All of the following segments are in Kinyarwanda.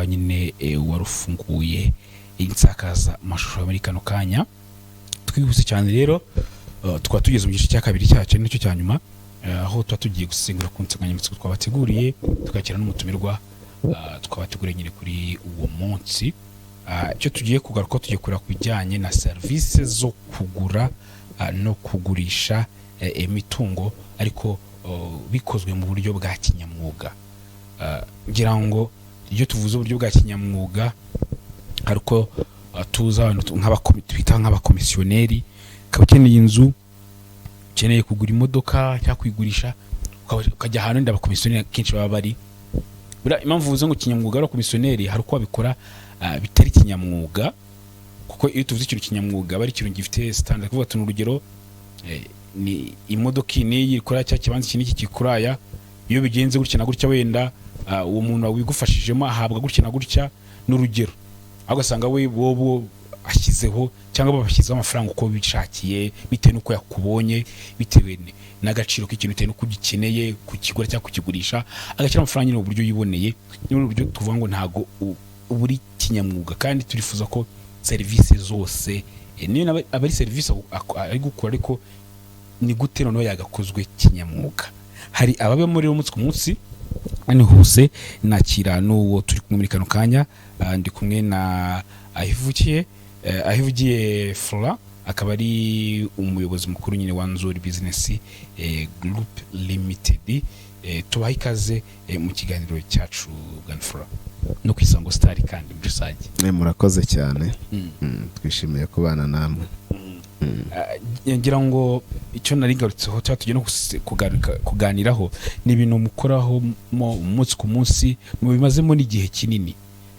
nyine warufunguye insakaza amashusho muri kano kanya. Twihuse cyane rero tukaba tugeze mu gice cya kabiri cyacu nicyo cya nyuma, aho tuba tugiye gusengura ku nsanganyamatsiko twabateguriye, tukakira n'umutumirwa twabateguriye nyine kuri uwo munsi. Icyo tugiye kugaruka, tugiye kureba ku bijyanye na serivisi zo kugura no kugurisha imitungo, ariko bikozwe mu buryo bwa kinyamwuga. Ngira ngo iyo tuvuze uburyo bwa kinyamwuga, ariko tuza twita nk'abakomisiyoneri, ukaba ukeneye inzu, ukeneye kugura imodoka cyangwa kuyigurisha, ukajya ahantu ndi abakomisiyoneri kenshi baba bari. Impamvu uvuze ngo kinyamwuga ari abakomisiyoneri, hari uko babikora bitari kinyamwuga, kuko iyo tuvuze ikintu kinyamwuga aba ari ikintu gifite standard. Kuvuga ati urugero, ni imodoka iyi ikora cya kibanza iki n'iki kikuraya, iyo bigenze gutya na gutya, wenda uwo muntu wigufashijemo ahabwa gutya na gutya n'urugero, aho ugasanga we bobo ashyizeho cyangwa babashyizeho amafaranga uko bishakiye, bitewe n'uko yakubonye, bitewe n'agaciro k'ikintu, bitewe n'uko ugikeneye kukigura cyangwa kukigurisha, agashyira amafaranga nyine mu buryo yiboneye. Niyo buryo tuvuga ngo ntago uburi kinyamwuga, kandi turifuza ko serivisi zose niyo abari serivisi ari gukora, ariko ni gute noneho yagakozwe kinyamwuga. Hari ababe muri umunsi ku munsi, ani hose nakira n'uwo turi kumwe muri kano kanya. Ndi kumwe na Ahivugiye Flora, akaba ari umuyobozi mukuru nyine wa Nzuri Business Group Limited. Tubaha ikaze mu kiganiro cyacu bwana Flora no ku Isango Star kandi muri rusange. Murakoze cyane. Twishimiye kubana namwe. Ngira ngo icyo nari garutseho tugiye no kuganiraho ni ibintu mukoraho umunsi ku munsi, mu bimazemo n'igihe kinini.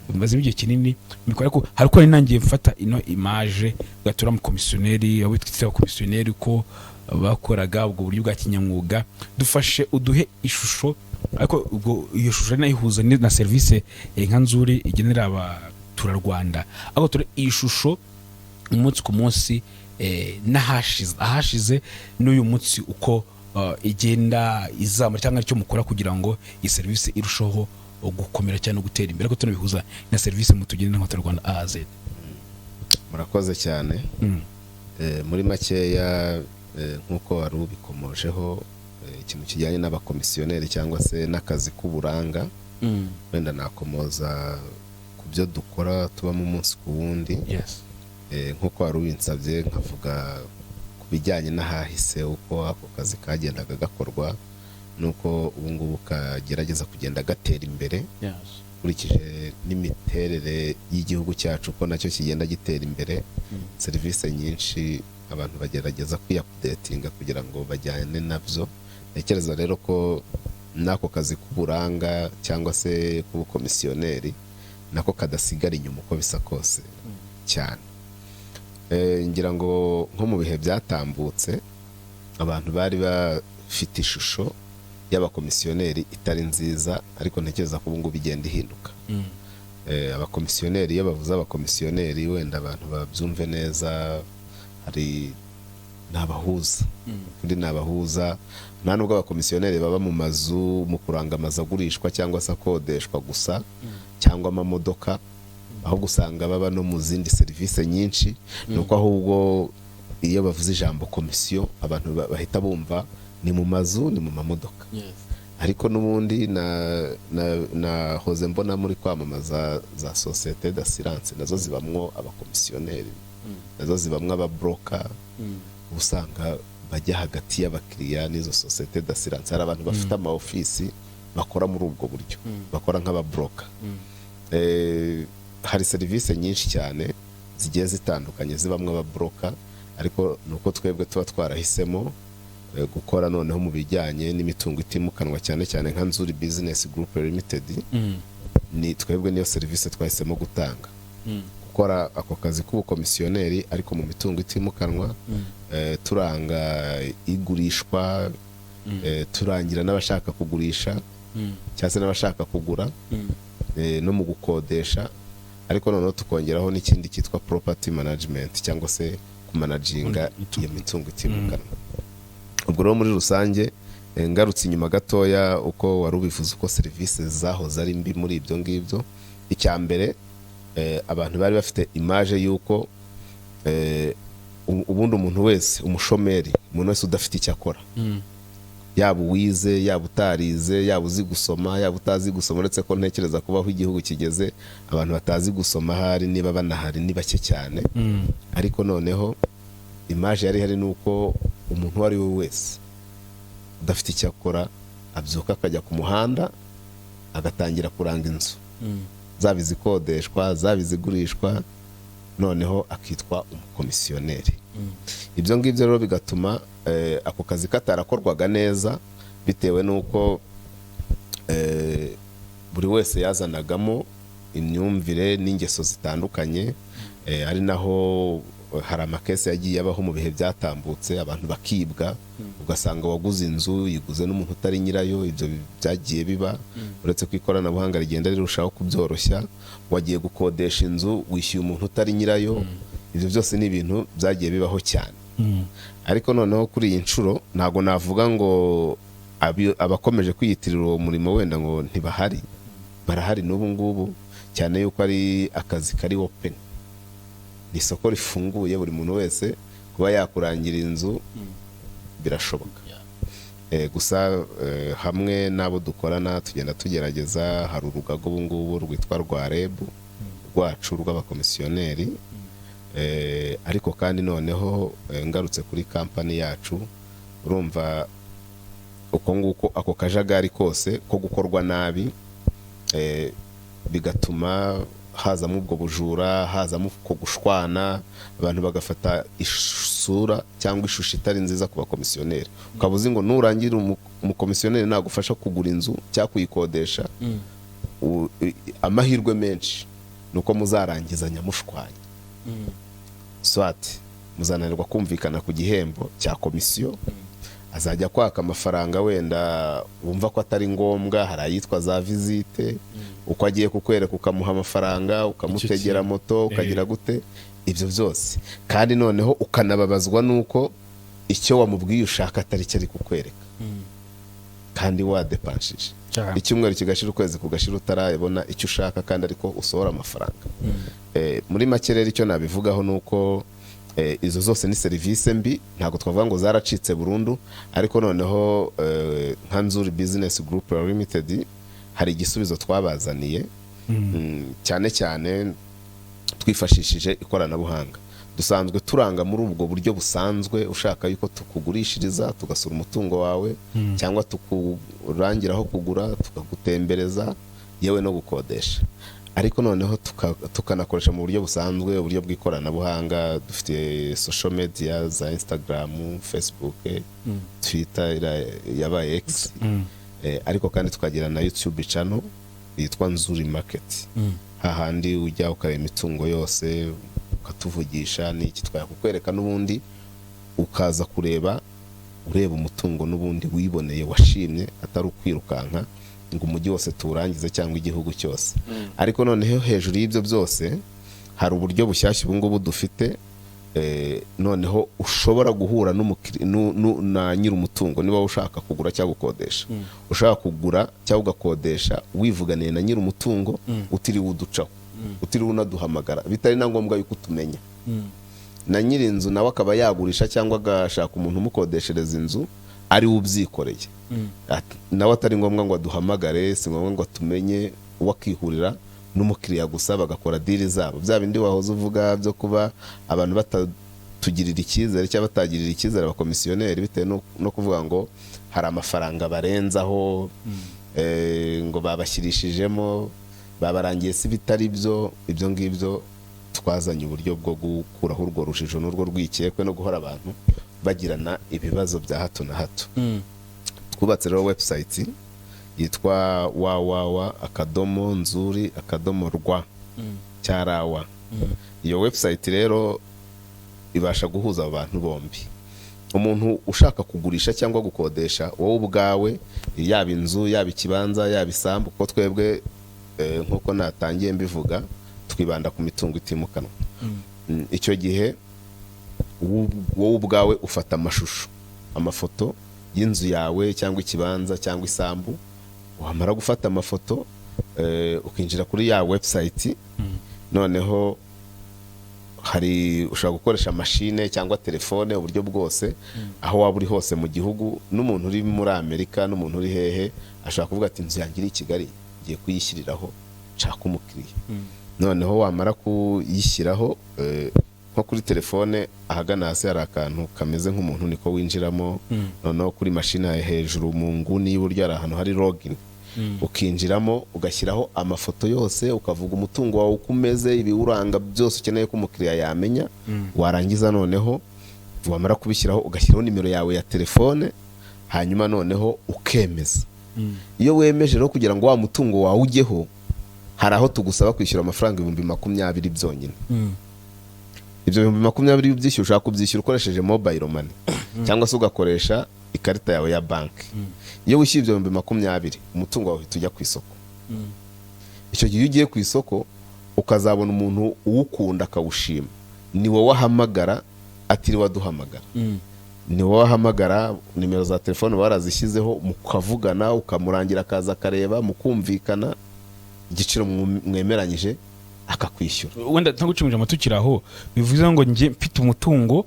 Bimazemo igihe kinini mikora ko hari ko nangiye mfata ino image gatura mu komisiyoneri, abo twitwa komisiyoneri, ko bakoraga ubwo buryo bwa kinyamwuga. Dufashe uduhe ishusho, ariko ubwo iyo shusho nayihuza na service nka Nzuri igenera abaturarwanda, aho turi iyi shusho umunsi ku munsi ahashize n'uyu munsi uko igenda izamura, cyangwa icyo mukora kugira ngo iyi service irushaho gukomera cyane no gutera imbere, ko tunabihuza na service mutugenera n'abaturarwanda AZ. Murakoze cyane. Muri makeya, nk'uko wari ubikomojeho, ikintu kijyanye n'abakomisiyoneri cyangwa se n'akazi k'uburanga, wenda nakomoza ku byo dukora tubamo umunsi ku wundi. Nk'uko wari ubinsabye, nkavuga ku bijyanye n'ahahise, uko ako kazi kagendaga gakorwa, nuko ubu ngubu kagerageza kugenda gatera imbere ukurikije n'imiterere y'igihugu cyacu, ko nacyo kigenda gitera imbere. Serivisi nyinshi abantu bagerageza kwiyapudetinga kugira ngo bajyane nabyo. Ntekereza rero ko n'ako kazi k'uburanga cyangwa se k'ubukomisiyoneri nako kadasigara inyuma uko bisa kose cyane. Ngira ngo nko mu bihe byatambutse, abantu bari bafite ishusho y'abakomisiyoneri itari nziza, ariko ntekereza ko ubu ngubu bigenda ihinduka. Abakomisiyoneri, iyo bavuze abakomisiyoneri, wenda abantu babyumve neza, hari n'abahuza. Kuri n'abahuza, nta nubwo abakomisiyoneri baba mu mazu mu kuranga amazu agurishwa cyangwa se akodeshwa gusa, cyangwa amamodoka, ahubwo usanga baba no mu zindi serivisi nyinshi. Nuko ahubwo iyo bavuze ijambo komisiyo, abantu bahita bumva ni mu mazu, ni mu mamodoka. Ariko n'ubundi nahoze mbona muri kwamamaza za societe d'assurance, nazo zibamwo abakomisiyoneri, nazo zibamwo ababroka. Usanga bajya hagati y'abakiriya n'izo societe d'assurance. Hari abantu bafite ama office bakora muri ubwo buryo, bakora nk'ababroka. Hari serivisi nyinshi cyane zigiye zitandukanye zibamwe ababroka, ariko nuko twebwe tuba twarahisemo gukora noneho mu bijyanye n'imitungo itimukanwa, cyane cyane nka Nzuri Business Group Limited. Ni twebwe niyo serivisi twahisemo gutanga, gukora ako kazi k'ubukomisiyoneri ariko mu mitungo itimukanwa, turanga igurishwa, turangira n'abashaka kugurisha cyangwa se n'abashaka kugura, no mu gukodesha, ariko noneho tukongeraho n'ikindi cyitwa property management, cyangwa se kumanaginga iyo mitungo itimukanwa. Ubwo rero muri rusange, ngarutse inyuma gatoya uko wari ubivuze uko serivisi zahoze ari mbi muri ibyo ngibyo, icya mbere abantu bari bafite image y'uko ubundi umuntu wese umushomeri, umuntu wese udafite icyo akora, yaba uwize yaba utarize, yaba uzi gusoma yaba utazi gusoma, uretse ko ntekereza kubaho igihugu kigeze abantu batazi gusoma hari niba banahari ni bake cyane. Ariko noneho image yari hari nuko umuntu uwo ari we wese udafite icyo akora abyuka akajya ku muhanda agatangira kuranga inzu, zaba izikodeshwa zaba izigurishwa, noneho akitwa umukomisiyoneri. Ibyo ngibyo rero bigatuma ako kazi katarakorwaga neza, bitewe n'uko buri wese yazanagamo imyumvire n'ingeso zitandukanye. Ari naho hari amakesi yagiye abaho mu bihe byatambutse, abantu bakibwa, ugasanga waguze inzu yiguze n'umuntu utari nyirayo. Ibyo byagiye biba, uretse ko ikoranabuhanga rigenda rirushaho kubyoroshya. Wagiye gukodesha inzu wishyuye umuntu utari nyirayo. Ibyo byose ni ibintu byagiye bibaho cyane. Ariko noneho kuri iyi nshuro ntabwo navuga ngo abakomeje kwiyitirira uwo murimo wenda ngo ntibahari, barahari n'ubu ngubu, cyane yuko ari akazi kari open, ni isoko rifunguye, buri muntu wese kuba yakurangira inzu birashoboka. Gusa hamwe n'abo dukorana tugenda tugerageza, hari urugaga ubu ngubu rwitwa rwa REB rwacu rw'abakomisiyoneri. Ariko kandi noneho ngarutse kuri kampani yacu, urumva uko nguko ako kajagari kose ko gukorwa nabi bigatuma hazamo ubwo bujura, hazamo ko gushwana, abantu bagafata isura cyangwa ishusho itari nziza ku bakomisiyoneri. Ukaba uzi ngo nurangira umukomisiyoneri nagufasha kugura inzu cyangwa kuyikodesha, amahirwe menshi nuko muzarangizanya mushwanya, swati muzananirwa kumvikana ku gihembo cya komisiyo. Azajya kwaka amafaranga wenda wumva ko atari ngombwa, hari ayitwa za visite, uko agiye kukwereka ukamuha amafaranga, ukamutegera moto, ukagira gute, ibyo byose. Kandi noneho ukanababazwa nuko icyo wamubwiye ushaka atari cyo ari kukwereka, kandi wadepanshije icyumweru kigashira, ukwezi kugashira utarabona icyo ushaka, kandi ariko usohora amafaranga. Muri make rero icyo nabivugaho nuko izo zose ni serivisi mbi, ntabwo twavuga ngo zaracitse burundu. Ariko noneho nka Nzuri Business Group Limited hari igisubizo twabazaniye, cyane cyane twifashishije ikoranabuhanga. Dusanzwe turanga muri ubwo buryo busanzwe, ushaka yuko tukugurishiriza, tugasura umutungo wawe, cyangwa tukurangiraho kugura, tukagutembereza, yewe no gukodesha. Ariko noneho tukanakoresha mu buryo busanzwe, uburyo bw'ikoranabuhanga. Dufite social media za Instagram, Facebook, Twitter yabaye X, ariko kandi tukagira na YouTube channel yitwa Nzuri Market. Hahandi ujya ukareba imitungo yose, ukatuvugisha n'iki twakwereka, n'ubundi ukaza ureba umutungo n'ubundi wiboneye washimye, atari ukwirukanka ngo umujyi wose turangize cyangwa igihugu cyose. Ariko noneho hejuru y'ibyo byose hari uburyo bushyashya ubu ngubu dufite, noneho ushobora guhura na nyiri umutungo. Niba ushaka kugura cyangwa gukodesha, ushaka kugura cyangwa ugakodesha wivuganiye na nyiri umutungo, utiriwe uducaho, utiriwe unaduhamagara, bitari na ngombwa yuko utumenya. Na nyiri inzu nawe akaba yagurisha cyangwa agashaka umuntu umukodeshereza inzu ari we ubyikoreye, nawe atari ngombwa ngo aduhamagare, si ngombwa ngo atumenye, wakihurira n'umukiriya gusa bagakora diri zabo. Bya bindi wahoze uvuga byo kuba abantu batatugirira icyizere cyangwa batagirira icyizere abakomisiyoneri, bitewe no kuvuga ngo hari amafaranga barenzaho, ngo babashyirishijemo, babarangiye si bitari byo. Ibyo ngibyo twazanye uburyo bwo gukuraho urwo rujijo n'urwo rwikekwe no guhora abantu bagirana ibibazo bya hato na hato. Twubatse rero website yitwa www.nzuri.rw cyarawa. Iyo website rero ibasha guhuza abantu bombi. Umuntu ushaka kugurisha cyangwa gukodesha, wowe ubwawe, yaba inzu, yaba ikibanza, yaba isambu, kuko twebwe nkuko natangiye mbivuga twibanda ku mitungo itimukanwa. Icyo gihe wowe ubwawe ufata amashusho, amafoto y'inzu yawe cyangwa ikibanza cyangwa isambu. Wamara gufata amafoto ukinjira kuri ya website noneho hari ushobora gukoresha mashine cyangwa telefone uburyo bwose aho waba uri hose mu gihugu, n'umuntu uri muri Amerika n'umuntu uri hehe ashobora kuvuga ati inzu yanjye iri i Kigali ngiye kuyishyiriraho nshaka umukiriya. Noneho wamara kuyishyiraho nko kuri telefone ahagana hasi hari akantu kameze nk'umuntu niko winjiramo, noneho kuri mashine hejuru mu nguni y'iburyo hari ahantu hari login, ukinjiramo ugashyiraho amafoto yose ukavuga umutungo wawe uko umeze, ibiwuranga byose ukeneye ko umukiriya yamenya. Warangiza noneho wamara kubishyiraho ugashyiraho nimero yawe ya telefone, hanyuma noneho ukemeza. Iyo wemeje rero kugira ngo wa mutungo wawe ujyeho, hari aho tugusaba kwishyura amafaranga 20,000 byonyine. Ibyo 20,000 byishyura ushaka kubyishyura ukoresheje mobile money cyangwa se ugakoresha ikarita yawe ya banki. Iyo wishyuye ibyo 20,000 umutungo wawe tujya ku isoko. Icyo gihe ugiye ku isoko ukazabona umuntu uwukunda akawushima, ni wowe wahamagara atiriwe aduhamagara. Ni wowe wahamagara, nimero za telefone barazishyizeho, mukavugana ukamurangira akaza akareba, mukumvikana igiciro mwemeranyije akakwishyura. Wenda ntagucimije amatukiraho bivuze ngo nje mfite umutungo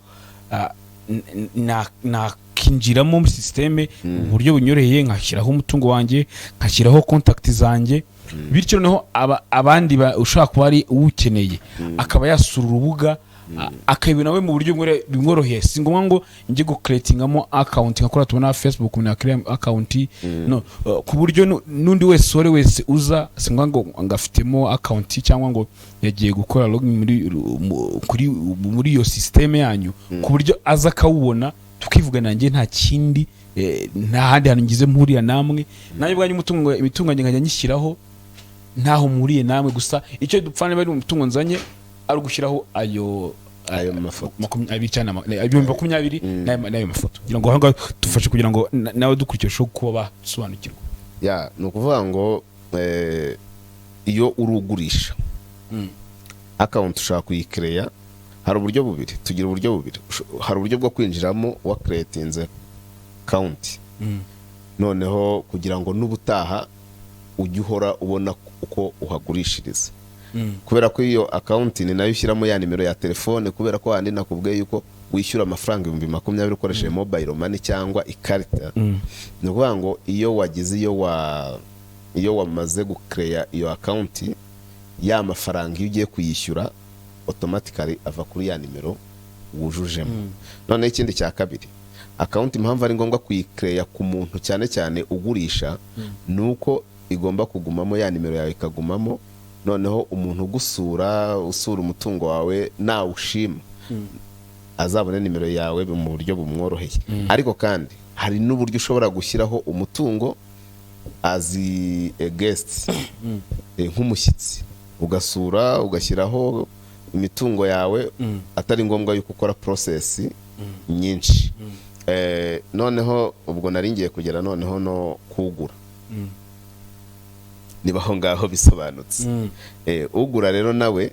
nakinjiramo muri systeme uburyo bunyoreye, nkashyiraho umutungo wanjye, nkashyiraho contact zanjye, bityo noneho abandi ushaka kuba ari uwukeneye akaba yasura urubuga akabibona we mu buryo bimworoheye. Si ngombwa ngo njye go creatingamo account nkakora tubona Facebook na create account no, ku buryo nundi wese uza si ngombwa ngo ngafitemo account cyangwa ngo yagiye gukora login muri iyo system yanyu, ku buryo aza akawubona tukivugana nanjye nta kindi nta handi hantu ngize mpuriya namwe, nanjye bwanyu imitungo nkajya nyishyiraho ntaho mpuriye namwe. Gusa icyo dupfana bari umutungo nzanye ari gushyiraho ayo mafoto 20,000 n'ayo mafoto, kugira ngo ahanga dufashe kugira ngo nawe dukurikije kuba basobanukirwa. Ni ukuvuga ngo iyo urugurisha account ushaka kuyikreya, hari uburyo bubiri, tugira uburyo bubiri. Hari uburyo bwo kwinjiramo wa creatinze account, noneho kugira ngo n'ubutaha ujye uhora ubona uko uhagurishiriza. Kubera ko iyo account ni nayo ushyiramo ya nimero ya telefone, kubera ko handi nakubwiye yuko wishyura amafaranga 20,000 ukoresheje mobile money cyangwa ikarita. Ni ukuvuga ngo iyo wagize iyo wamaze gukreya iyo account, ya mafaranga iyo ugiye kuyishyura automatically ava kuri ya nimero wujujemo. None ikindi cya kabiri, account impamvu ari ngombwa kuyikreya ku muntu cyane cyane ugurisha, nuko igomba kugumamo ya nimero yawe ikagumamo, noneho umuntu usura umutungo wawe nawe ushima azabone nimero yawe mu buryo bumworoheye. Ariko kandi hari n'uburyo ushobora gushyiraho umutungo as a guest, nk'umushyitsi, ugasura ugashyiraho imitungo yawe atari ngombwa yuko ukora process nyinshi. Noneho ubwo naringiye kugera noneho no kugura, niba aho ngaho bisobanutse. Ugura rero nawe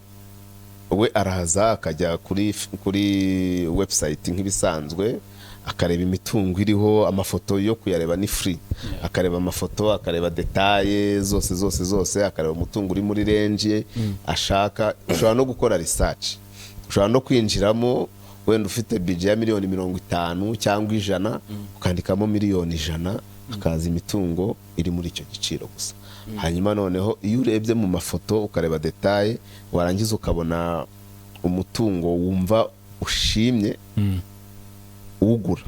we araza akajya kuri website nk'ibisanzwe, akareba imitungo iriho, amafoto yo kuyareba ni free, akareba amafoto, akareba detaye zose, akareba umutungo uri muri range ashaka. Ushobora no gukora research, ushobora no kwinjiramo wenda ufite budget ya $50,000 cyangwa 100, ukandikamo $100,000 akaza imitungo iri muri icyo giciro gusa. Hanyuma noneho iyo urebye mu mafoto ukareba detaye, warangiza ukabona umutungo wumva ushimye ugura,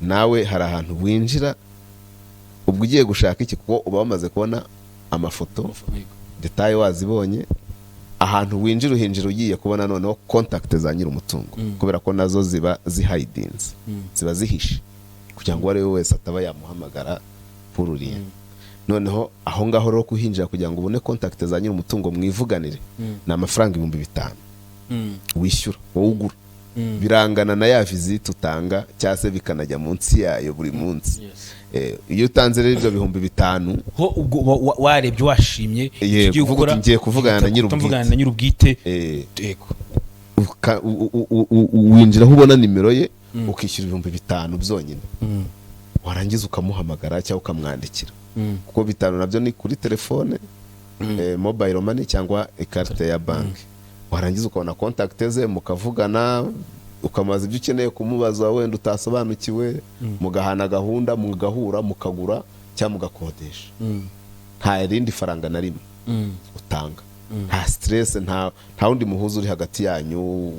nawe hari ahantu winjira ubwo ugiye gushaka iki, kuko uba wamaze kubona amafoto detaye wazibonye. Ahantu winjira uhinjira ugiye kubona noneho contact za nyiri umutungo, kubera ko nazo ziba zihidinze, ziba zihishe kugira ngo uwo ari we wese ataba yamuhamagara pururiye. Noneho aho ngaho rero kuhinjira kugira ngo ubone contact za nyiri umutungo mwivuganire, ni amafaranga 5,000 wishyura wowe ugura. Birangana na ya visit utanga cyangwa se bikanajya munsi yayo buri munsi. Iyo utanze rero ibyo 5,000 ho warebye washimye ugiye gukora, ngiye kuvugana na nyir'ubwite, winjira aho ubona nimero ye ukishyura 5,000 byonyine, warangiza ukamuhamagara cyangwa ukamwandikira, kuko 5 nabyo ni kuri telefone mobile money cyangwa ikarita ya banki, warangiza ukabona contact ze mukavugana, ukamaza ibyo ukeneye kumubaza wenda utasobanukiwe, mugahana gahunda, mugahura, mukagura cyangwa mugakodesha. Nta rindi faranga na rimwe utanga, nta stress, nta wundi muhuzo uri hagati yanyu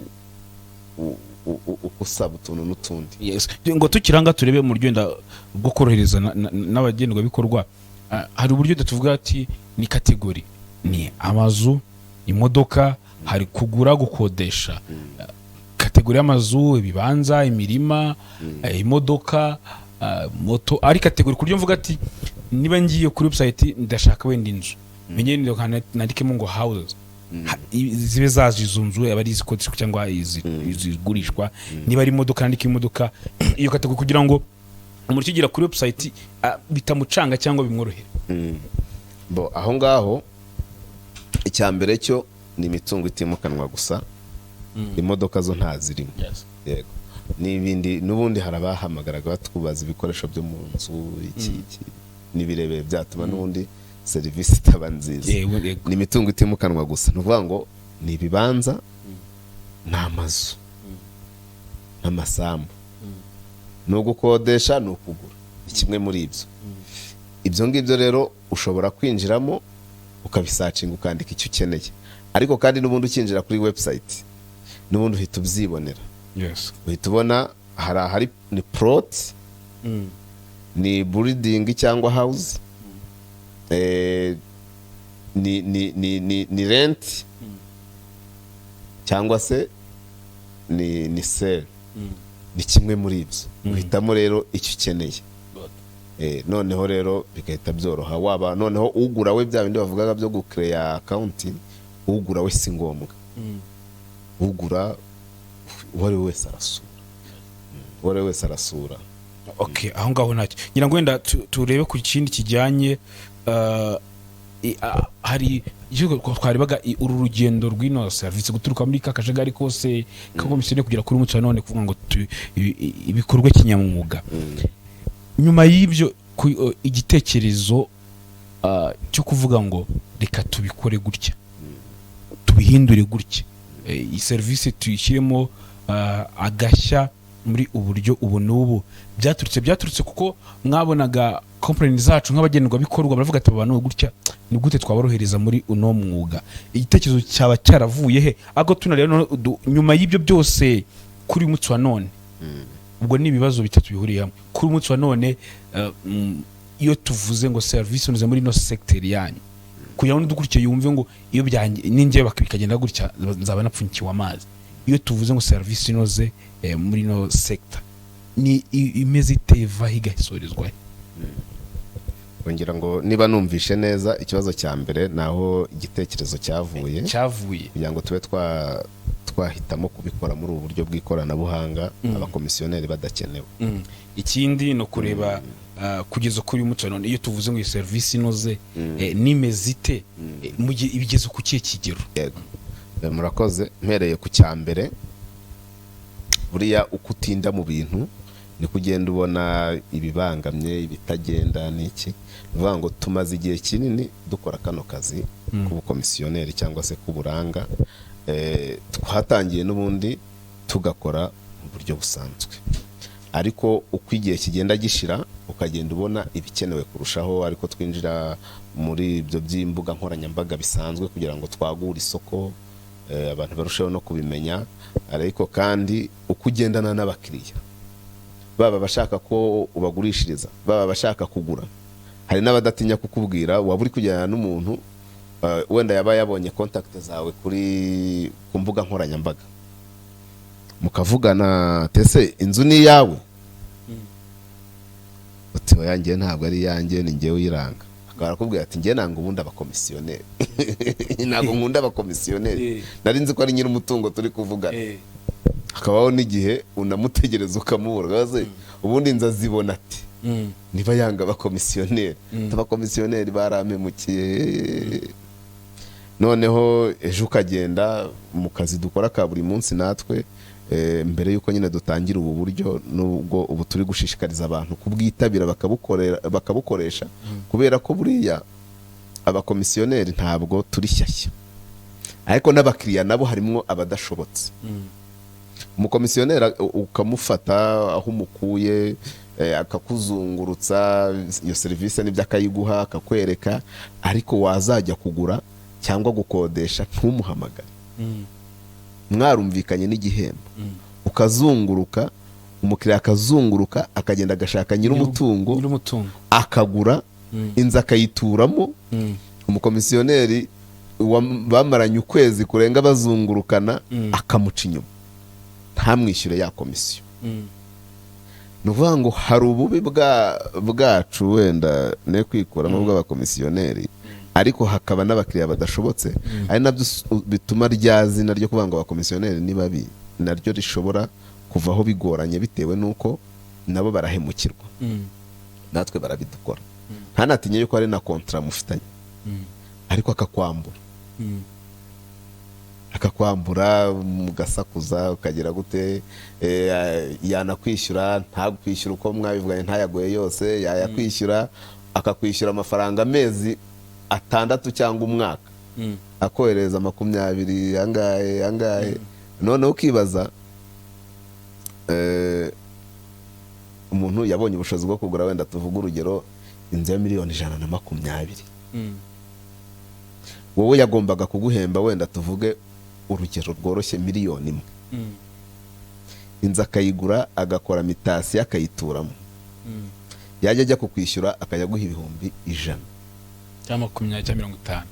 usaba utuntu n'utundi. Yes, ngo tukiranga turebe mu rwenda bwo korohereza n'abagendwa bikorwa. Hari uburyo tuvuga ati ni kategori, ni amazu, imodoka, hari kugura, gukodesha. Kategori y'amazu, ibibanza, imirima, imodoka, moto, ari kategori kuryo mvuga ati niba ngiye kuri website ndashaka wenda inzu, menye ndo nandikemo ngo houses, zibe zaje izunzu abari zikodeshwa cyangwa izigurishwa. Niba ari imodoka nandika imodoka, iyo kategori kugira ngo umuntu kigira kuri website bitamucanga cyangwa bimworohere. Bo aho ngaho icyambere cyo ni imitungo itimukanwa gusa, imodoka zo ntazirimo. Yego, n'ibindi n'ubundi harabahamagaraga batubaza ibikoresho byo mu nzu, iki nibirebeye byatuma n'ubundi serivisi itaba nziza. Ni imitungo itimukanwa gusa, nuvuga ngo ni ibibanza, n'amazu, n'amasambu, no gukodesha, no kugura, kimwe muri ibyo. Ibyo ngibyo rero ushobora kwinjiramo ukabisacinga ukandika icyo ukeneye, ariko kandi n'ubundi ukinjira kuri website n'ubundi uhita ubyibonera. Yes, uhita ubona hari ni plot, ni building cyangwa house, ni rent, cyangwa se ni sale. Ni kimwe muri ibyo, uhitamo rero icyo ukeneye. Noneho rero bigahita byoroha, waba noneho ugura we bya bindi bavugaga byo gucreate account, ugura we si ngombwa. Ugura wari wese arasura. Okay, aho ngaho ntacyo ngira ngo wenda turebe ku kindi kijyanye. Hari twarebaga uru rugendo rw'ino service guturuka muri kakajagari kose kakomisiyone kugera kuri umunsi wa none kuvuga ngo ibikorwa kinyamwuga. Nyuma y'ibyo igitekerezo cyo kuvuga ngo reka tubikore gutya, tubihindure gutya, iyi service tuyishyiremo agashya muri uburyo ubu n'ubu, byaturutse kuko mwabonaga complaint zacu nk'abagendwa bikorwa baravuga ati abantu gutya ni gute twaborohereza muri uno mwuga. Igitekerezo cyaba cyaravuye he? Ago tunareba nyuma y'ibyo byose kuri umunsi wa none, ubwo ni ibibazo bitatu bihuriye hamwe. Kuri umunsi wa none iyo tuvuze ngo service unoze muri no sector yanyu, kugira ngo dukurikiye yumve ngo iyo byanjye ninjye bakabikagenda gutya nzaba napfunyikiwe amazi. Iyo tuvuze ngo service inoze muri no sector ni imeze iteva higasorezwa. Ngira ngo niba numvishe neza ikibazo cya mbere naho igitekerezo cyavuye kugira ngo tube twahitamo kubikora muri ubu buryo bw'ikoranabuhanga, abakomisiyoneri badakenewe. Ikindi no kureba kugeza kuri umuco none iyo tuvuze ngo service inoze nimezite ibigeze ku kiye kigero. Yego, murakoze. Mpereye ku cyambere, buriya ukutinda mu bintu ni kugenda ubona ibibangamye, ibitagenda n'iki. Bivuga ngo tumaze igihe kinini dukora kano kazi k'ubukomisiyoneri cyangwa se k'uburanga. Twatangiye n'ubundi tugakora mu buryo busanzwe, ariko uko igihe kigenda gishira ukagenda ubona ibikenewe kurushaho, ariko twinjira muri ibyo by'imbuga nkoranyambaga bisanzwe kugira ngo twagure isoko, abantu barushaho no kubimenya. Ariko kandi uko ugendana n'abakiriya, baba bashaka ko ubagurishiriza, baba bashaka kugura, hari n'abadatinya kukubwira waba uri kujyana n'umuntu wenda yaba yabonye contact zawe ku mbuga nkoranyambaga, mukavugana tese inzu ni yawe, uti yanjye ntabwo ari yanjye, ni ngewe uyiranga. Akaba arakubwira ati ngewe nanga ubundi abakomisiyoneri, ntabwo nkunda abakomisiyoneri, nari nzi ko ari nyiri umutungo turi kuvugana. Hakabaho n'igihe unamutegereza ukamubura, ubundi nzazibona ati niba yanga abakomisiyoneri, abakomisiyoneri baramemukiye. Noneho ejo ukagenda mu kazi dukora ka buri munsi natwe, mbere yuko nyine dutangira ubu buryo, nubwo ubu turi gushishikariza abantu kubwitabira bakabukoresha, kubera ko buriya abakomisiyoneri ntabwo turi shyashya, ariko n'abakiriya nabo harimo abadashobotse. Umukomisiyoneri ukamufata aho umukuye, akakuzungurutsa iyo serivisi n'ibyo akayiguha akakwereka, ariko wazajya kugura cyangwa gukodesha ntumuhamagare. Mwarumvikanye n'igihembo, ukazunguruka, umukiriya akazunguruka akagenda agashaka nyir'umutungo akagura, inzu akayituramo. Umukomisiyoneri bamaranye ukwezi kurenga bazungurukana akamuca inyuma, ntamwishyure ya komisiyo. Ni ukuvuga ngo hari ububi bwacu wenda ne kwikuramo bw'abakomisiyoneri, ariko hakaba n'abakiriya badashobotse, ari nabyo bituma rya zina ryo kuvuga ngo abakomisiyoneri ni babi naryo rishobora kuvaho bigoranye, bitewe n'uko nabo barahemukirwa, natwe barabidukora. Ntanatinye yuko ari na kontra mufitanye, ariko akakwambura mugasakuza ukagira gute, yanakwishyura ntagukwishyura uko mwabivuganye, ntayagoye yose, yayakwishyura akakwishyura amafaranga amezi 6 cyangwa umwaka, akohereza 20 angahe. Noneho ukibaza, umuntu yabonye ubushobozi bwo kugura, wenda tuvuga urugero, inzu ya miliyoni 120, wowe yagombaga kuguhemba wenda tuvuge urugero rworoshye miliyoni 1, inzu akayigura agakora mitasi akayituramo, yajya ajya kukwishyura akajya guha 100 cyangwa 20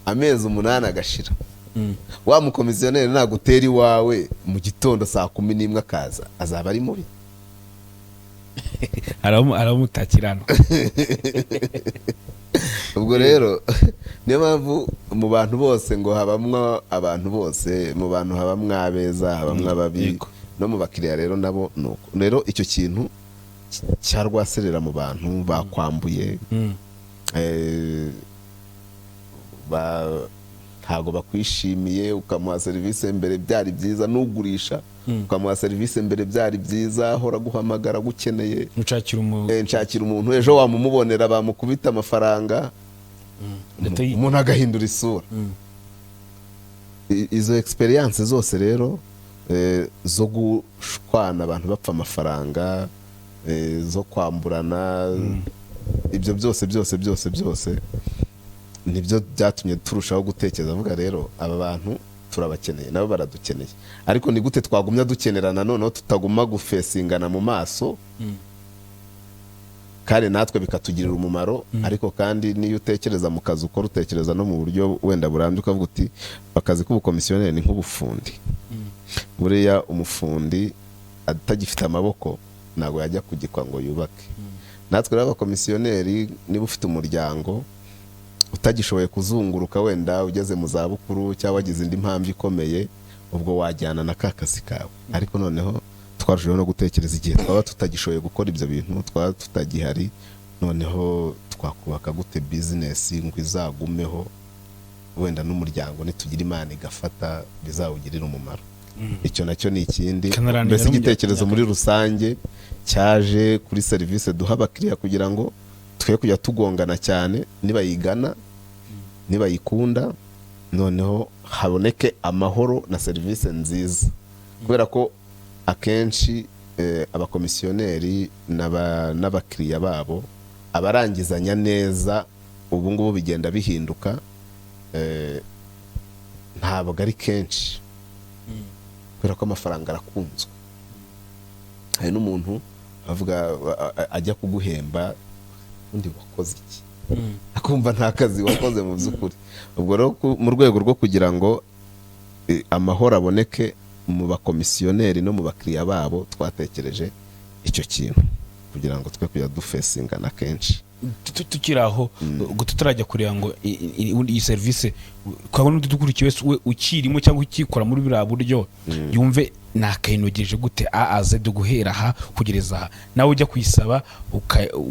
amezi 8 agashira. Wa mukomisiyoneri nagutera iwawe mu gitondo saa 11 akaza, azaba ari mubi. aramutakirana. Ubwo rero niyo mpamvu mu bantu bose ngo habamwa abantu bose, mu bantu habamwa abeza, habamwa ababi, no mu bakiriya rero nabo nuko. Rero icyo kintu cyarwaserera mu bantu bakwambuye, ntago bakwishimiye, ukamuha serivisi mbere byari byiza, nugurisha ukamuha serivisi mbere byari byiza, ahora guhamagara gukeneye, nshakira umuntu, ejo wamumubonera bamukubita amafaranga, umuntu agahindura isura. Izo experience zose rero zo gushwana abantu bapfa amafaranga, zo kwamburana, ibyo byose nibyo byatumye turushaho gutekereza, avuga rero aba bantu turabakeneye, nabo baradukeneye, ariko ni gute twagumya dukenerana noneho tutaguma gufesingana mu maso, kandi natwe bikatugirira umumaro. Ariko kandi niyo utekereza mu kazi ukora, utekereza no mu buryo wenda burambye, ukavuga uti akazi k'ubukomisiyoneri ni nk'ubufundi. Buriya umufundi atagifite amaboko ntabwo yajya kugikwa ngo yubake. Natwe rero abakomisiyoneri, niba ufite umuryango utagishoboye kuzunguruka, wenda ugeze mu za bukuru cyangwa wagize indi mpamvu ikomeye, ubwo wajyana na kazi kawe. Ariko noneho twarushijeho no gutekereza igihe twaba tutagishoboye gukora ibyo bintu, twaba tutagihari, noneho twakubaka gute business ngo izagumeho, wenda n'umuryango nitugira Imana igafata bizawugirira umumaro. Icyo nacyo ni ikindi. Mbese igitekerezo muri rusange cyaje kuri serivisi duha abakiriya, kugira ngo twe kujya tugongana cyane, nibayigana nibayikunda, noneho haboneke amahoro na serivisi nziza. Kubera ko akenshi abakomisiyoneri n'abakiriya babo abarangizanya neza, ubu ngubu bigenda bihinduka, ntabwo ari kenshi, kubera ko amafaranga arakunzwe. Hari n'umuntu avuga ajya kuguhemba, undi wakoze iki, akumva nta kazi wakoze mu by'ukuri. Ubwo rero mu rwego rwo kugira ngo amahoro aboneke mu bakomisiyoneri no mu bakiriya babo, twatekereje icyo kintu kugira ngo twe kujya dufesingana kenshi. Tukiri aho tutarajya kureba ngo iyi serivisi twabona udukurikiye wese ukirimo cyangwa ukikora muri biriya buryo, yumve nakayinogeje gute aze guhera aha kugereza aha, nawe ujya kuyisaba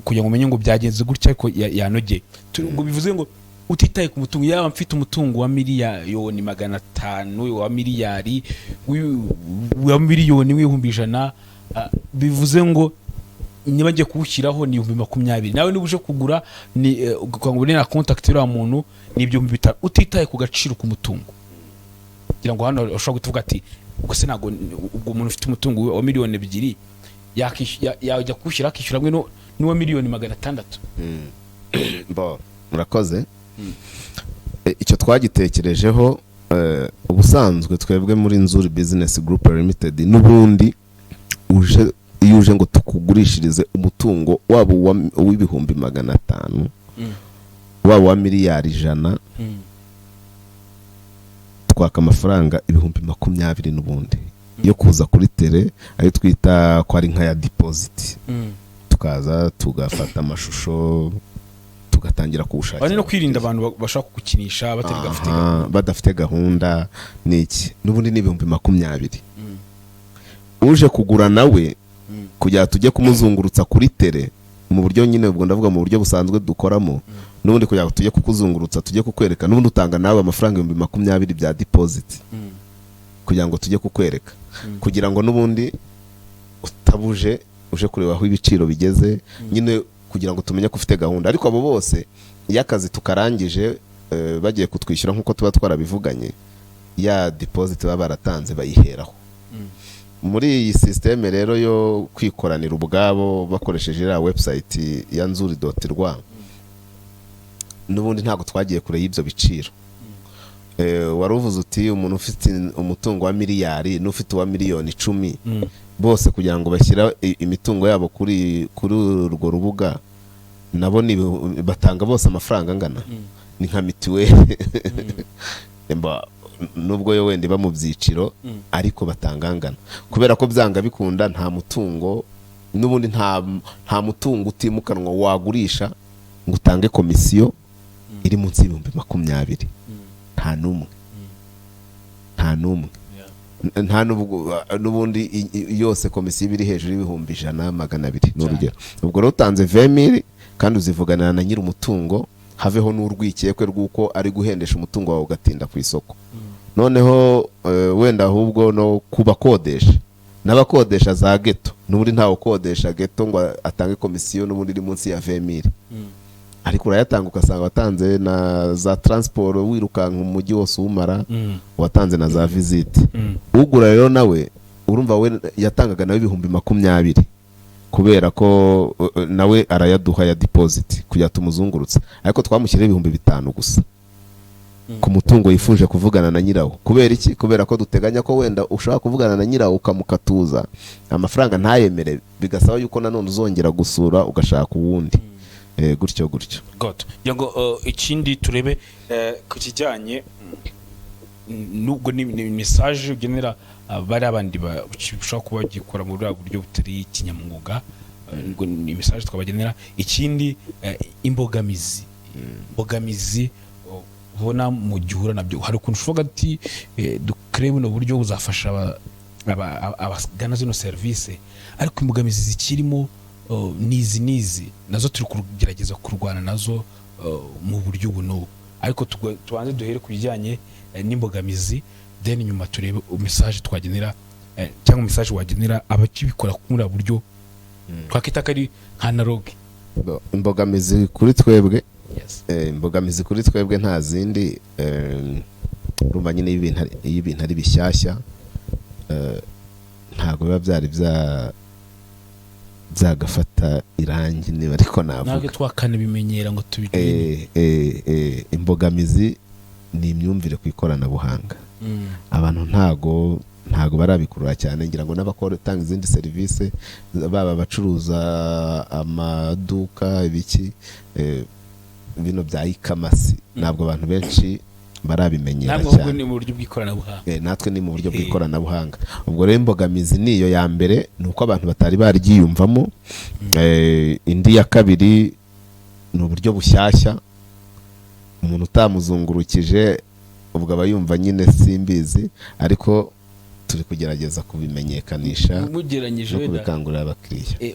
kugira ngo umenye ngo byagenze gutya ariko yanogeye. Ngo bivuze ngo utitaye ku mutungo, yaba mfite umutungo wa miliyoni 500, wa miliyari, wa miliyoni w'ibihumbi 100, bivuze ngo niba ngiye kuwushyiraho ni 20,000 nawe niba uje kugura ni ukangubone na contact y'uriya muntu ni 5,000 utitaye ku gaciro k'umutungo kugira ngo hano ushobora kuvuga ati ubwo se ntago ubwo umuntu ufite umutungo wa miliyoni 2 yajya kuwushyira akishyura hamwe n'uwa miliyoni 600. Bo murakoze. Icyo twagitekerejeho ubusanzwe twebwe muri Nzuri Business Group Limited n'ubundi iyo uje ngo tukugurishirize umutungo waba w'ibihumbi 500 waba wa miliyari 100 twaka amafaranga ibihumbi 20 n'ubundi yo kuza kuri tele ayo twita ko ari nka ya deposit tukaza tugafata amashusho tugatangira kuwushakira bane no kwirinda abantu bashaka kugukinisha badafite gahunda n'iki n'ubundi ni ibihumbi 20 uje kugura nawe kujya tujye kumuzungurutsa kuri tele mu buryo nyine ubwo ndavuga mu buryo busanzwe dukoramo n'ubundi kujya tujye kukuzungurutsa tujye kukwereka n'ubundi utanga nawe amafaranga ibihumbi 20 bya deposit kugira ngo tujye kukwereka kugira ngo n'ubundi utabuje uje kureba aho ibiciro bigeze nyine kugira ngo tumenye ko ufite gahunda. Ariko abo bose y'akazi tukarangije bagiye kutwishyura nkuko tuba twarabivuganye ya deposit baba baratanze bayiheraho. Muri iyi systeme rero yo kwikoranira ubwabo bakoresheje ya website ya nzuri.rw n'ubundi ntago twagiye kure y'ibyo biciro. Waruvuze uti umuntu ufite umutungo wa miliyari n'ufite wa miliyoni 10 bose kugira ngo bashyira imitungo yabo kuri urwo rubuga nabo ni batanga bose amafaranga angana ni nka mituweli nubwo yo wende ba mu byiciro ariko batanga angana kubera ko byanga bikunda nta mutungo n'ubundi nta mutungo utimukanwa wagurisha ngo utange komisiyo iri munsi y'ibihumbi 20 nta n'ubundi yose komisiyo biri hejuru y'ibihumbi 100-200 n'urugero. Ubwo rero utanze 20,000 kandi uzivuganira na nyiri umutungo haveho n'urwikekwe rw'uko ari guhendesha umutungo wawe ugatinda ku isoko. Noneho wenda ahubwo no kubakodesha n'abakodesha za geto n'ubundi ntawe ukodesha geto ngo atange komisiyo n'ubundi iri munsi ya 20,000 ariko urayatanga ugasanga watanze na za transport wirukanka mu mujyi wose umara watanze na za visit. Ugura rero nawe urumva we yatangaga nawe ibihumbi 20 kubera ko nawe arayaduha ya deposit kujya tumuzungurutsa ariko twamushyira ibihumbi 5 gusa ku mutungo yifuje kuvugana na nyirawo. Kubera iki? Kubera ko duteganya ko wenda ushaka kuvugana na nyirawo ukamukatuza amafaranga ntayemere bigasaba yuko nanone uzongera gusura ugashaka uwundi gutyo God yango ikindi turebe ku kijyanye nubwo ni message ugenera bari abandi bashaka kuba gikora mu buryo butari kinyamwuga ngo ni message twabagenera. Ikindi imbogamizi ubona mu gihura nabyo hari ukuntu uvuga ati dukrebe no buryo buzafasha abagana zino service ariko imbogamizi zikirimo nizi nazo turi kugerageza kurwana nazo mu buryo buno ariko tubanze duhere kubijyanye n'imbogamizi then nyuma turebe message twagenera cyangwa message wagenera abakibikora muri buryo twakita kari analog. Imbogamizi kuri twebwe imbogamizi kuri twebwe nta zindi urumva nyine ibintu ari bishyashya ntago biba byari byagafata irangi niba ariko navuga ntabwo twakane bimenyera ngo tubigire. Imbogamizi ni imyumvire ku ikoranabuhanga. Abantu ntago barabikurura cyane ngira ngo n'abakora tanga izindi service baba bacuruza amaduka ibiki bino bya ikamasi ntabwo abantu benshi barabimenyera cyane. Ntabwo ni mu buryo bw'ikoranabuhanga. Natwe ni mu buryo bw'ikoranabuhanga. Ubwo rero imbogamizi niyo ya mbere nuko abantu batari baryiyumvamo. Indi ya kabiri ni uburyo bushyashya umuntu utamuzungurukije ubwo aba yumva nyine simbizi ariko turi kugerageza kubimenyekanisha mugeranyije no kubikangurira abakiriya.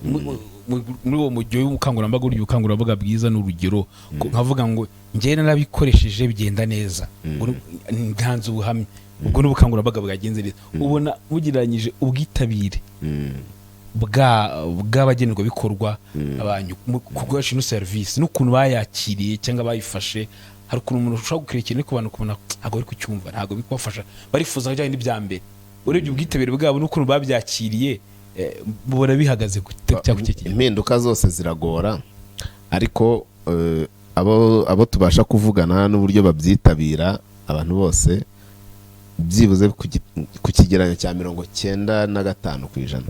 Muri uwo mujyo y'ubukangurambaga bwiza n'urugero nkavuga ngo njye narabikoresheje bigenda neza ntanze ubuhamya ubwo n'ubukangurambaga bwagenze neza ubona mugeranyije ubwitabire bw'abagenerwa bikorwa abanyu kugurisha ino serivisi n'ukuntu bayakiriye cyangwa bayifashe. Hari ukuntu umuntu ushobora gukwira ikintu ku bantu kubona ntabwo bari kucyumva, ntabwo biri kubafasha, barifuza kujyanye n'ibya mbere. Urebye ubwitabire bwabo n'ukuntu babyakiriye, mubona bihagaze cyangwa iki? Impinduka zose ziragora, ariko abo tubasha kuvugana n'uburyo babyitabira, abantu bose byibuze ku kigereranyo cya 95%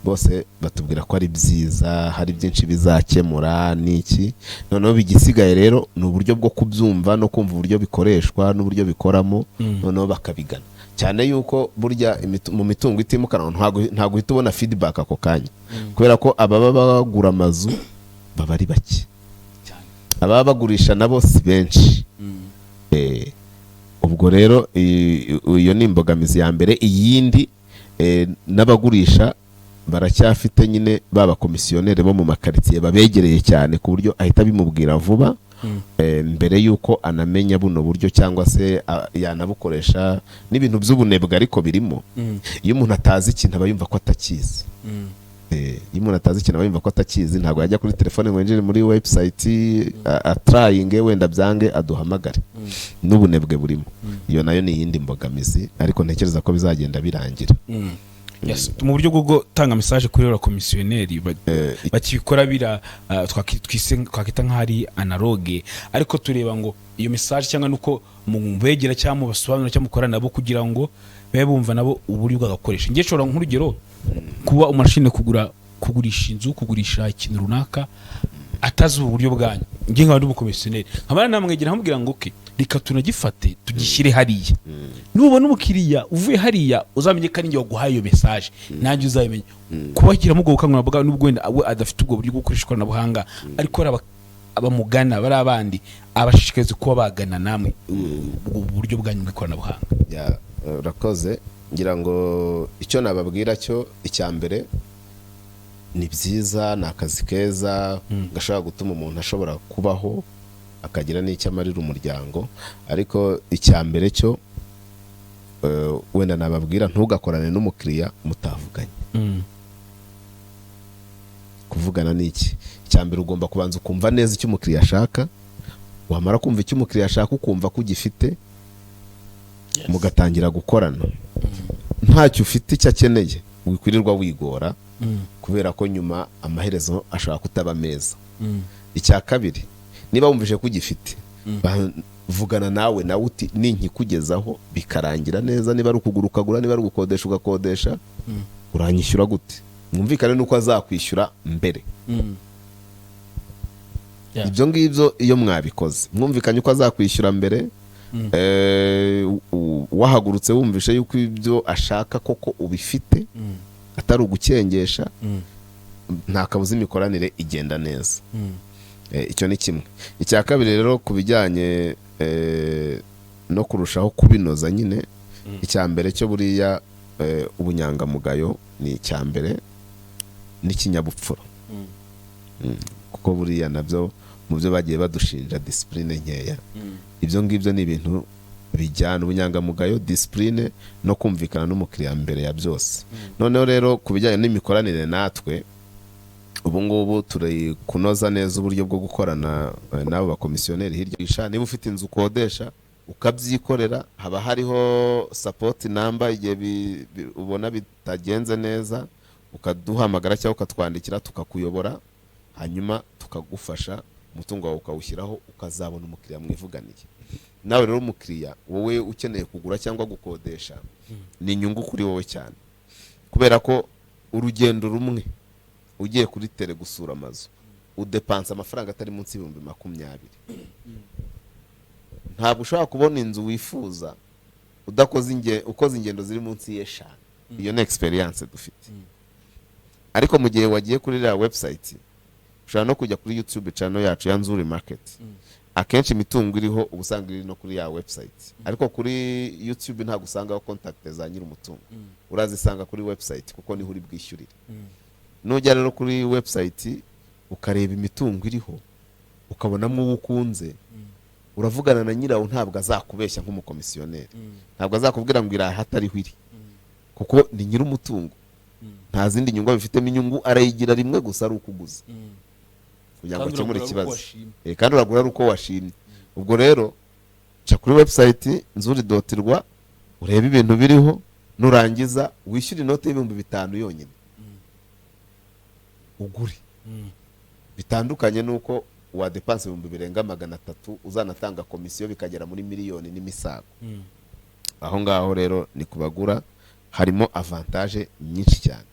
bose batubwira ko ari byiza, hari byinshi bizakemura n'iki. Noneho bigisigaye rero ni uburyo bwo kubyumva no kumva uburyo bikoreshwa n'uburyo bikoramo, noneho bakabigana cyane yuko burya mu mitungo itimukanwa ntabwo uhita ubona feedback ako kanya, kubera ko ababa bagura amazu baba ari bake, ababa bagurisha nabo si benshi. Ubwo rero iyo ni imbogamizi ya mbere. Iyindi, n'abagurisha baracyafite nyine baba komisiyoneri bo mu makaritsiye babegereye cyane, ku buryo ahita bimubwira vuba mbere yuko anamenya buno buryo, cyangwa se yanabukoresha. N'ibintu by'ubunebwe ariko birimo. Iyo umuntu atazi ikintu aba yumva ko atakizi. Iyo umuntu atazi ikintu aba yumva ko atakizi, ntabwo yajya kuri telefone ngo yinjire muri website atrayinge, wenda byange aduhamagare. N'ubunebwe burimo. Iyo nayo ni iyindi mbogamizi, ariko ntekereza ko bizagenda birangira. Yes, mu buryo bwo gutanga message kuri ora komisiyoneri bakikora bira twakita nk'ari analogue, ariko tureba ngo iyo message cyangwa nuko mubegera cyangwa mubasobanura cyangwa mukorana nabo kugira ngo babe bumva nabo uburyo bwagakoresha. Ngiye shora nk'urugero kuba umashine kugurisha inzu, kugurisha ikintu runaka atazi uburyo bwanyu. Ngiye nk'abandi umukomisiyoneri nkabana namwegera nkamubwira ngo okay, reka tunagifate tugishyire hariya, nubona umukiriya uvuye hariya uzamenye ko ari njye waguhaye iyo message, nanjye uzabimenya. Kubagira mu gukangurambaga n'ubwo wenda adafite ubwo buryo bwo gukoresha ikoranabuhanga, ariko abamugana bari abandi abashishikariza kuba bagana namwe uburyo bwanyu bw'ikoranabuhanga. Urakoze. Ngira ngo icyo nababwira cyo icya mbere ni byiza, ni akazi keza gashobora gutuma umuntu ashobora kubaho akagira n'icyo amarira umuryango, ariko icya mbere cyo wenda nababwira ntugakorane n'umukiriya mutavuganye. Kuvugana n'iki? Icya mbere ugomba kubanza ukumva neza icyo umukiriya ashaka, wamara kumva icyo umukiriya ashaka ukumva ko ugifite, mugatangira gukorana. Ntacyo ufite icyo akeneye wikwirirwa wigora, kubera ko nyuma amaherezo ashobora kutaba meza. Icya kabiri, niba wumvise ko ugifite, vugana nawe uti ninkikugezaho bikarangira neza, niba ari ukugura ukagura, niba ari gukodesha ugakodesha, uranyishyura gute? Mwumvikane nuko azakwishyura mbere. Ibyo ngibyo iyo mwabikoze mwumvikanye uko azakwishyura mbere, wahagurutse wumvishe yuko ibyo ashaka koko ubifite atari ugukengesha, nta kabuza imikoranire igenda neza. Icyo ni kimwe. Icya kabiri rero ku bijyanye no kurushaho kubinoza nyine, icya mbere cyo buriya ubunyangamugayo ni icya mbere, n'ikinyabupfura. Kuko buriya nabyo mu byo bagiye badushinja discipline nkeya, ibyo ngibyo ni ibintu bijyana ubunyangamugayo, discipline no kumvikana n'umukiriya mbere ya byose. Noneho rero ku bijyanye n'imikoranire natwe, ubu ngubu turi kunoza neza uburyo bwo gukorana n'abo bakomisiyoneri hirya. Niba ufite inzu ukodesha ukabyikorera, haba hariho support number, igihe ubona bitagenze neza ukaduhamagara cyangwa ukatwandikira tukakuyobora, hanyuma tukagufasha umutungo wawe ukawushyiraho, ukazabona umukiriya mwivuganiye. Nawe rero umukiriya wowe ukeneye kugura cyangwa gukodesha, ni inyungu kuri wowe cyane, kubera ko urugendo rumwe ugiye kuri tele gusura amazu udepansa amafaranga atari munsi y'20,000. Ntabwo ushobora kubona inzu wifuza ukoze ingendo ziri munsi y'5. Iyo ni experience dufite. Ariko mu gihe wagiye kuri la website, ushobora no kujya kuri YouTube channel yacu ya Nzuri Market. Akenshi imitungo iriho ubusanga iri no kuri ya website, ariko kuri YouTube ntabwo usangaho contact za nyiri umutungo, urazisanga kuri website kuko niho uri bwishyurire. Nujya rero kuri website ukareba imitungo iriho, ukabonamo uwo ukunze, uravugana na nyirawo, ntabwo azakubeshya nk'umukomisiyoneri. Ntabwo azakubwira ngo iraha hatariho iri, kuko ni nyiri umutungo. nta zindi nyungu bifitemo inyungu, arayigira rimwe gusa ari ukuguza kugira ngo Kandi akemure uragura ikibazo. uko washimye. Kandi uragura ari uko washimye. Ubwo rero ca kuri website nzuri.rwa urebe ibintu biriho, nurangiza wishyura inote y'ibihumbi 5 yonyine ugure. Bitandukanye nuko wa depanse ibihumbi birenga 300 uzanatanga komisiyo bikagera muri miliyoni n'imisago. Aho ngaho rero ni kubagura harimo avantage nyinshi cyane.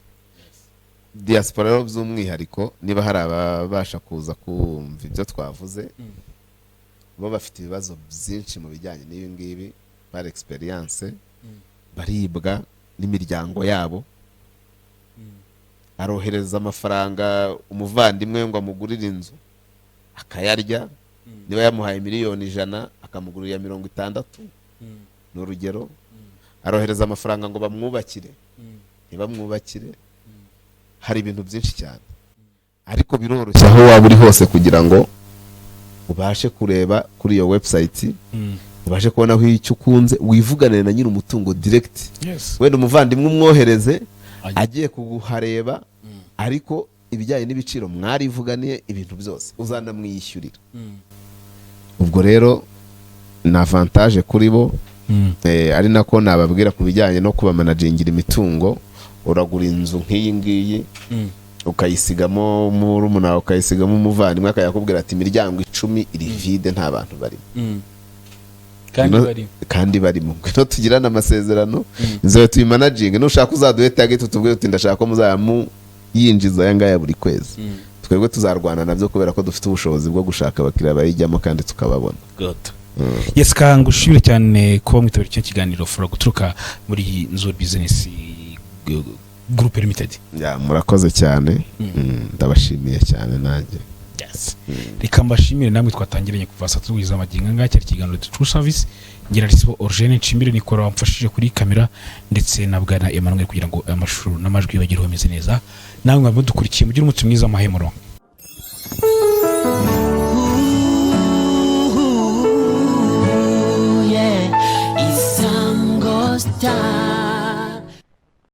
Diaspora rero by'umwihariko niba hari ababasha kuza kumva ibyo twavuze, bo bafite ibibazo byinshi mu bijyanye n'ibi ngibi, par experience, baribwa n'imiryango yabo, arohereza amafaranga umuvandimwe ngo amugurire inzu akayarya, niba yamuhaye miliyoni 100 akamugurira 60, ni urugero. Arohereza amafaranga ngo bamwubakire, ntibamwubakire. Hari ibintu byinshi cyane, ariko biroroshye aho waba uri hose kugira ngo ubashe kureba kuri iyo website, ubashe kubona aho icyo ukunze, wivuganire na nyiri umutungo direct. Wenda umuvandimwe umwohereze agiye kuguhareba, ariko ibijyanye n'ibiciro mwarivuganiye, ibintu byose uzanamwiyishyurira. Ubwo rero ni avantage kuri bo. Ari nako nababwira ku bijyanye no kuba managingira imitungo. Uragura inzu nk'iyi ngiyi ukayisigamo murumuna, ukayisigamo umuvandimwe, akayakubwira ati imiryango 10 iri vide nta bantu barimo, kandi barimo. Ngwino tugirana amasezerano, inzu tuyimanaginge, nushaka uzaduhe target utubwire uti ndashaka ko muzamu yinjiza aya ngaya buri kwezi. Twebwe tuzarwana nabyo kubera ko dufite ubushobozi bwo gushaka abakiriya bayijyamo kandi tukababona. Yes, kangushimire cyane kuba mwitabira icyo kiganiro fura guturuka muri Nzuri Business Group Limited. Murakoze cyane. Ndabashimiye cyane nanjye. Yes. Reka mbashimire namwe twatangiranye kuva saa 3 z'amagingo ngaka cyari kiganiro True Service. Ngira risibo Origene Nshimire Nikora wamfashije kuri kamera ndetse na bwana Emmanuel kugira ngo amashuru n'amajwi bagire homeze neza. Namwe mudukurikiye mugira umutsi mwiza mahemuro.